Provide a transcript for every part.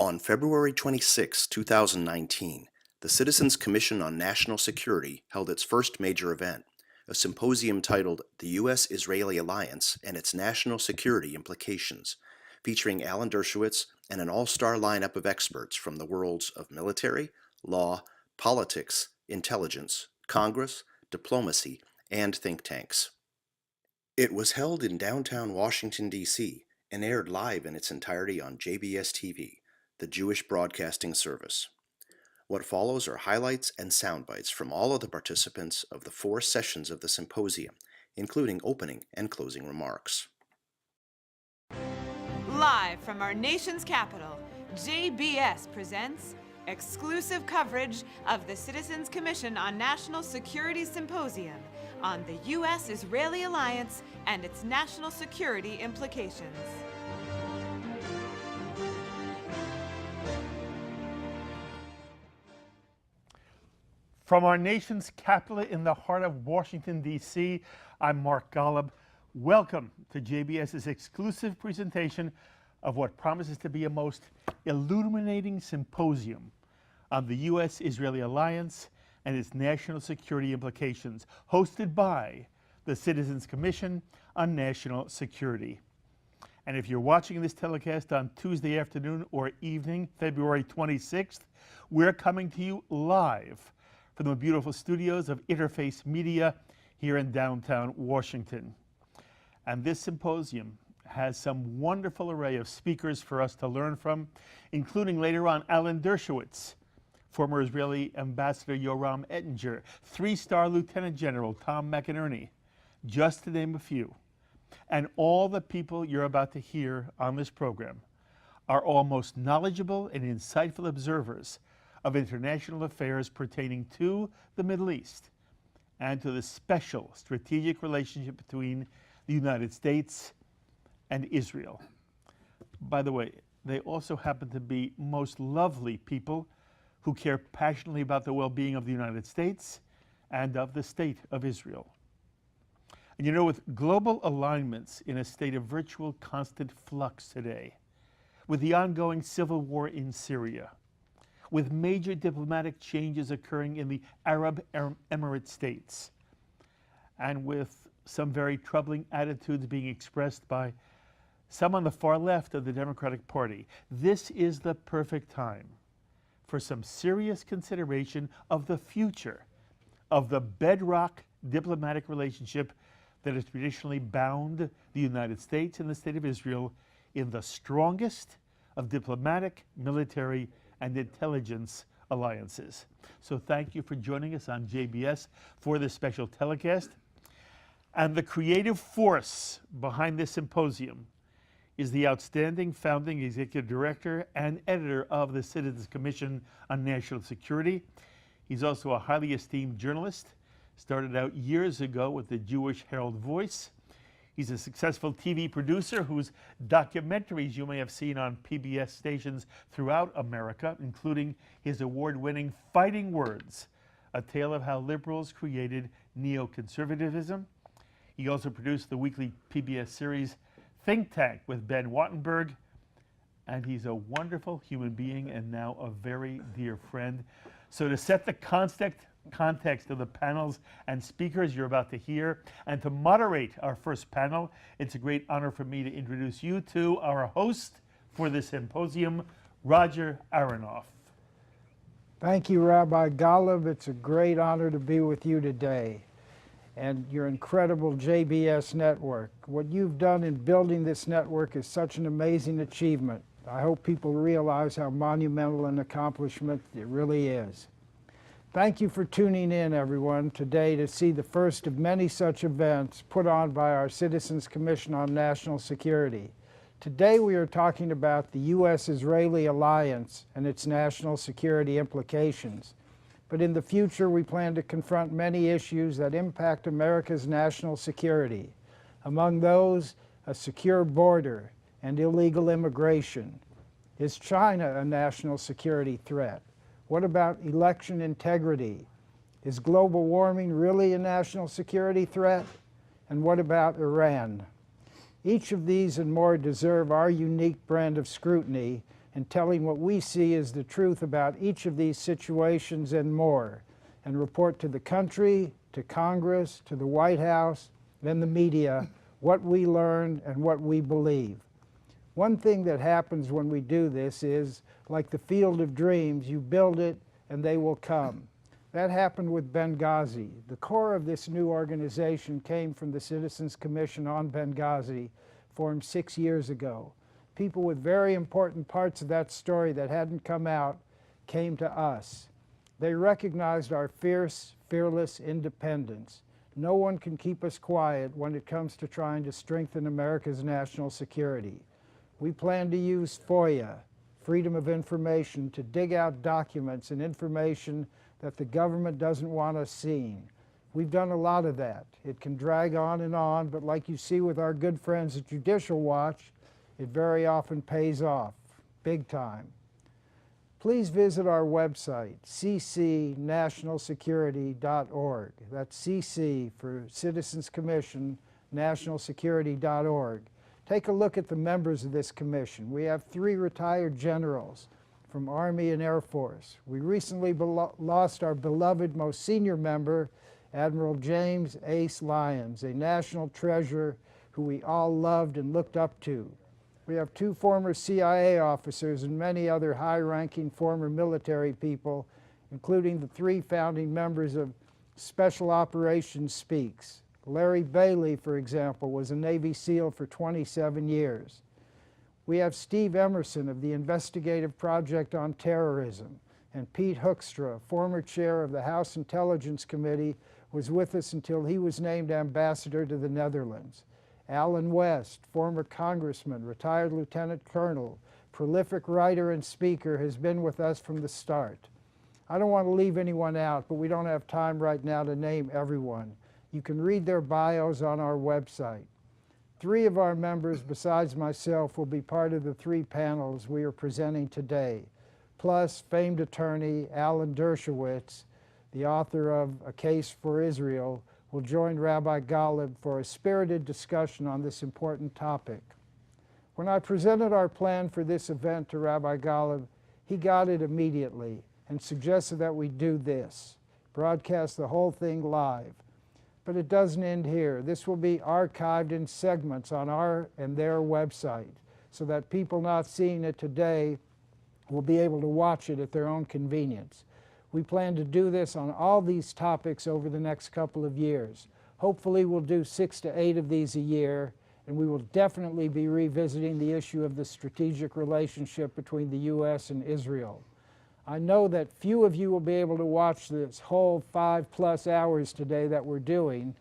On February 26, 2019, the Citizens Commission on National Security held its first major event, a symposium titled The U.S.-Israeli Alliance and Its National Security Implications, featuring Alan Dershowitz and an all-star lineup of experts from the worlds of military, law, politics, intelligence, Congress, diplomacy, and think tanks. It was held in downtown Washington, D.C., and aired live in its entirety on JBS-TV, the Jewish broadcasting service. What follows are highlights and sound bites from all of the participants of the 4 sessions of the symposium, including opening and closing remarks. Live from our nation's capital, JBS presents exclusive coverage of the Citizens Commission on National Security Symposium on the U.S.-Israeli Alliance and its national security implications. From our nation's capital in the heart of Washington, D.C., I'm Mark Golub. Welcome to JBS's exclusive presentation of what promises to be a most illuminating symposium on the U.S.-Israeli Alliance and its national security implications, hosted by the Citizens Commission on National Security. And if you're watching this telecast on Tuesday afternoon or evening, February 26th, we're coming to you live from the beautiful studios of Interface Media here in downtown Washington. And this symposium has some wonderful array of speakers for us to learn from, including later on Alan Dershowitz, former Israeli Ambassador Yoram Ettinger, 3-star Lieutenant General Tom McInerney, just to name a few. And all the people you're about to hear on this program are all most knowledgeable and insightful observers of international affairs pertaining to the Middle East and to the special strategic relationship between the United States and Israel. By the way, they also happen to be most lovely people who care passionately about the well-being of the United States and of the State of Israel. And you know, with global alignments in a state of virtual constant flux today, with the ongoing civil war in Syria, with major diplomatic changes occurring in the Arab Emirate states, and with some very troubling attitudes being expressed by some on the far left of the Democratic Party, this is the perfect time for some serious consideration of the future of the bedrock diplomatic relationship that has traditionally bound the United States and the State of Israel in the strongest of diplomatic, military, and intelligence alliances. So thank you for joining us on JBS for this special telecast. And the creative force behind this symposium is the outstanding founding executive director and editor of the Citizens Commission on National Security. He's also a highly esteemed journalist, started out years ago with the Jewish Herald Voice. He's a successful TV producer whose documentaries you may have seen on PBS stations throughout America, including his award-winning Fighting Words, a tale of how liberals created neoconservatism. He also produced the weekly PBS series Think Tank with Ben Wattenberg, and he's a wonderful human being and now a very dear friend. So to set the context of the panels and speakers you're about to hear, and to moderate our first panel, it's a great honor for me to introduce you to our host for this symposium, Roger Aronoff. Thank you, Rabbi Golub. It's a great honor to be with you today and your incredible JBS network. What you've done in building this network is such an amazing achievement. I hope people realize how monumental an accomplishment it really is. Thank you for tuning in, everyone, today to see the first of many such events put on by our Citizens Commission on National Security. Today we are talking about the U.S.-Israeli alliance and its national security implications. But in the future, we plan to confront many issues that impact America's national security. Among those, a secure border and illegal immigration. Is China a national security threat? What about election integrity? Is global warming really a national security threat? And what about Iran? Each of these and more deserve our unique brand of scrutiny and telling what we see as the truth about each of these situations and more, and report to the country, to Congress, to the White House, and the media what we learn and what we believe. One thing that happens when we do this is, like the field of dreams, you build it and they will come. That happened with Benghazi. The core of this new organization came from the Citizens Commission on Benghazi, formed 6 years ago. People with very important parts of that story that hadn't come out came to us. They recognized our fierce, fearless independence. No one can keep us quiet when it comes to trying to strengthen America's national security. We plan to use FOIA, Freedom of Information, to dig out documents and information that the government doesn't want us seeing. We've done a lot of that. It can drag on, but like you see with our good friends at Judicial Watch, it very often pays off, big time. Please visit our website, ccnationalsecurity.org. That's CC for Citizens Commission, nationalsecurity.org. Take a look at the members of this commission. We have 3 retired generals from Army and Air Force. We recently lost our beloved most senior member, Admiral James Ace Lyons, a national treasure who we all loved and looked up to. We have 2 former CIA officers and many other high-ranking former military people, including the 3 founding members of Special Operations Speaks. Larry Bailey, for example, was a Navy SEAL for 27 years. We have Steve Emerson of the Investigative Project on Terrorism, and Pete Hoekstra, former chair of the House Intelligence Committee, was with us until he was named ambassador to the Netherlands. Alan West, former congressman, retired lieutenant colonel, prolific writer and speaker, has been with us from the start. I don't want to leave anyone out, but we don't have time right now to name everyone. You can read their bios on our website. 3 of our members, besides myself, will be part of the 3 panels we are presenting today. Plus, famed attorney Alan Dershowitz, the author of A Case for Israel, will join Rabbi Golub for a spirited discussion on this important topic. When I presented our plan for this event to Rabbi Golub, he got it immediately and suggested that we do this, broadcast the whole thing live. But it doesn't end here. This will be archived in segments on our and their website so that people not seeing it today will be able to watch it at their own convenience. We plan to do this on all these topics over the next couple of years. Hopefully we'll do 6 to 8 of these a year, and we will definitely be revisiting the issue of the strategic relationship between the U.S. and Israel. I know that few of you will be able to watch this whole 5+ hours today that we're doing,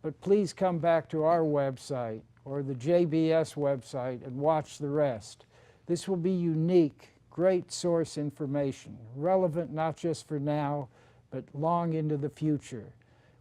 but please come back to our website or the JBS website and watch the rest. This will be unique, great source information, relevant not just for now, but long into the future.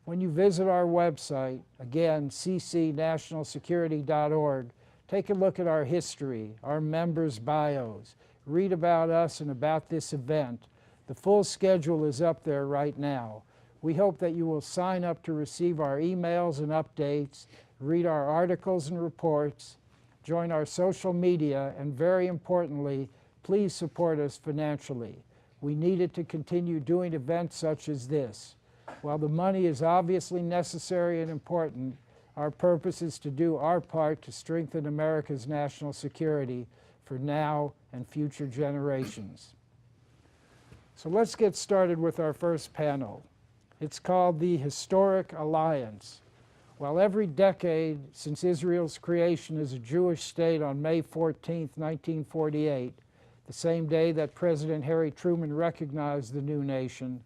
When you visit our website, again, ccnationalsecurity.org, take a look at our history, our members' bios, read about us and about this event. The full schedule is up there right now. We hope that you will sign up to receive our emails and updates, read our articles and reports, join our social media, and very importantly, please support us financially. We need it to continue doing events such as this. While the money is obviously necessary and important, our purpose is to do our part to strengthen America's national security for now and future generations. So let's get started with our first panel. It's called the Historic Alliance. While every decade since Israel's creation as a Jewish state on May 14, 1948, the same day that President Harry Truman recognized the new nation,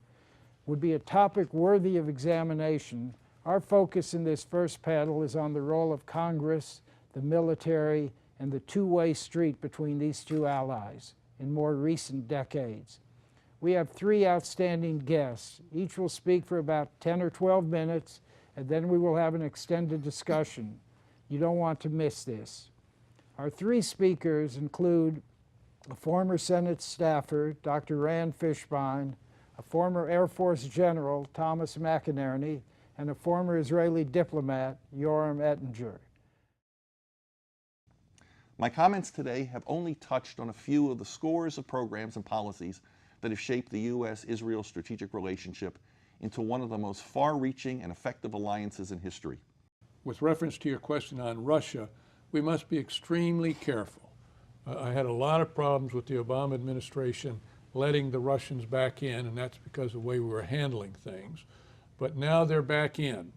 would be a topic worthy of examination, our focus in this first panel is on the role of Congress, the military, and the two-way street between these 2 allies in more recent decades. We have 3 outstanding guests. Each will speak for about 10 or 12 minutes, and then we will have an extended discussion. You don't want to miss this. Our 3 speakers include a former Senate staffer, Dr. Rand Fishbein, a former Air Force General, Thomas McInerney, and a former Israeli diplomat, Yoram Ettinger. My comments today have only touched on a few of the scores of programs and policies that have shaped the U.S.-Israel strategic relationship into one of the most far-reaching and effective alliances in history. With reference to your question on Russia, we must be extremely careful. I had a lot of problems with the Obama administration letting the Russians back in, and that's because of the way we were handling things. But now they're back in.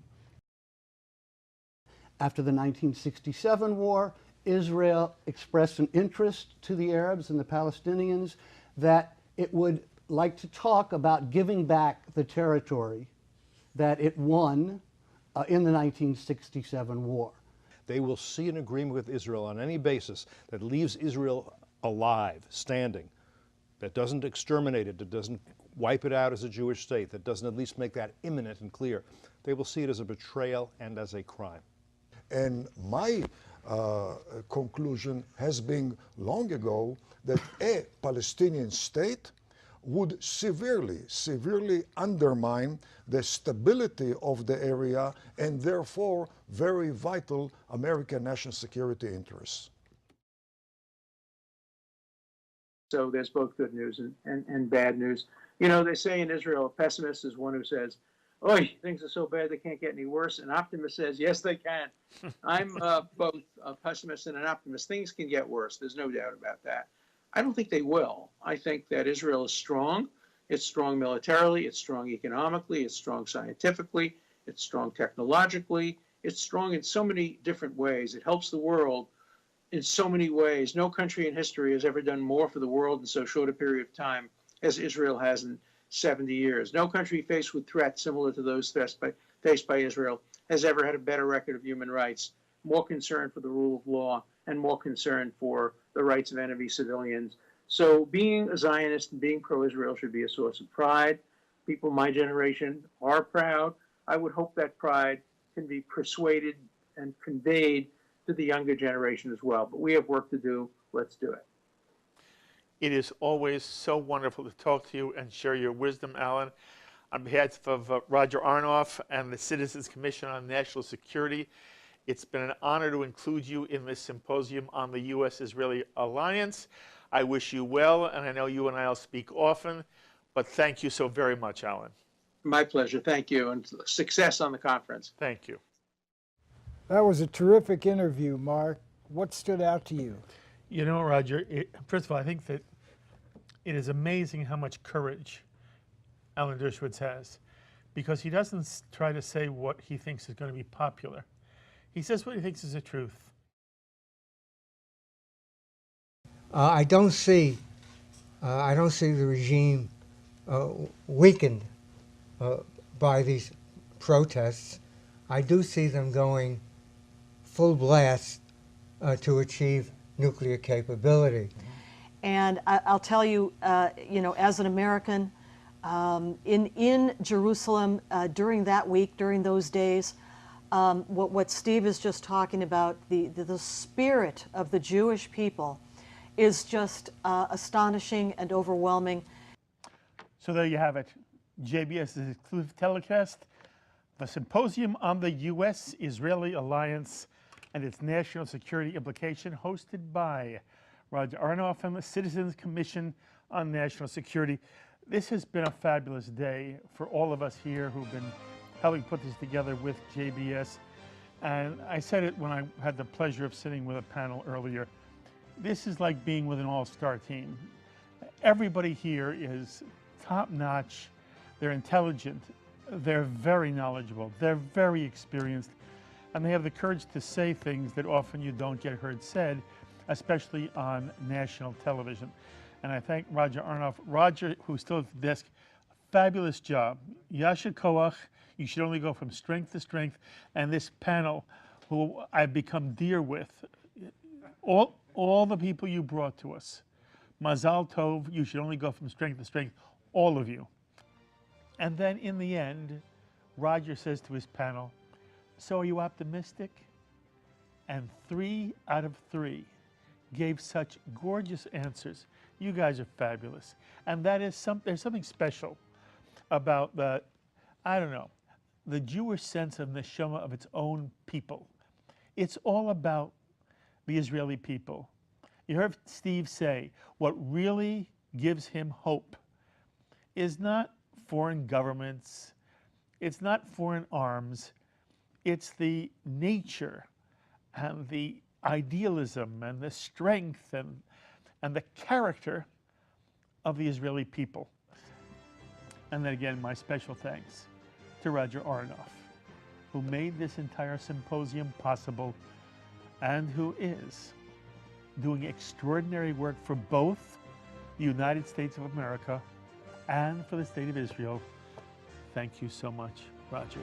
After the 1967 war, Israel expressed an interest to the Arabs and the Palestinians that it would like to talk about giving back the territory that it won in the 1967 war. They will see an agreement with Israel on any basis that leaves Israel alive, standing, that doesn't exterminate it, that doesn't wipe it out as a Jewish state, that doesn't at least make that imminent and clear. They will see it as a betrayal and as a crime. And my conclusion has been long ago that a Palestinian state would severely undermine the stability of the area and therefore very vital American national security interests. So there's both good news and bad news. You know, they say in Israel, a pessimist is one who says, "Oi, things are so bad they can't get any worse." An optimist says, "Yes, they can." I'm both a pessimist and an optimist. Things can get worse. There's no doubt about that. I don't think they will. I think that Israel is strong. It's strong militarily. It's strong economically. It's strong scientifically. It's strong technologically. It's strong in so many different ways. It helps the world in so many ways. No country in history has ever done more for the world in so short a period of time as Israel has in 70 years. No country faced with threats similar to those faced by Israel has ever had a better record of human rights, more concern for the rule of law, and more concern for the rights of enemy civilians. So being a Zionist and being pro-Israel should be a source of pride. People my generation are proud. I would hope that pride can be persuaded and conveyed to the younger generation as well. But we have work to do. Let's do it. It is always so wonderful to talk to you and share your wisdom, Alan. On behalf of Roger Arnoff and the Citizens Commission on National Security, it's been an honor to include you in this symposium on the U.S.-Israeli alliance. I wish you well, and I know you and I will speak often, but thank you so very much, Alan. My pleasure. Thank you, and success on the conference. Thank you. That was a terrific interview, Mark. What stood out to you? You know, Roger, first of all, I think that it is amazing how much courage Alan Dershowitz has, because he doesn't try to say what he thinks is going to be popular. He says what he thinks is the truth. I don't see the regime weakened by these protests. I do see them going full blast to achieve nuclear capability. And I'll tell you, you know, as an American, in Jerusalem during that week, during those days, what Steve is just talking about, the spirit of the Jewish people is just astonishing and overwhelming. So there you have it. JBS's exclusive telecast, the Symposium on the U.S.-Israeli Alliance and its National Security Implication, hosted by Roger Arnoff and the Citizens Commission on National Security. This has been a fabulous day for all of us here who've been helping put this together with JBS. And I said it when I had the pleasure of sitting with a panel earlier. This is like being with an all-star team. Everybody here is top-notch. They're intelligent. They're very knowledgeable. They're very experienced. And they have the courage to say things that often you don't get heard said, especially on national television. And I thank Roger Arnoff. Roger, who's still at the desk, fabulous job. Yasher Koach, you should only go from strength to strength. And this panel, who I've become dear with, all the people you brought to us. Mazal Tov, you should only go from strength to strength, all of you. And then in the end, Roger says to his panel, so are you optimistic? And 3 out of 3 gave such gorgeous answers. You guys are fabulous. And that is there's something special about the, I don't know, the Jewish sense of neshama of its own people. It's all about the Israeli people. You heard Steve say what really gives him hope is not foreign governments, it's not foreign arms, it's the nature and the idealism and the strength and the character of the Israeli people. And then again, my special thanks to Roger Aronoff, who made this entire symposium possible and who is doing extraordinary work for both the United States of America and for the State of Israel. Thank you so much, Roger.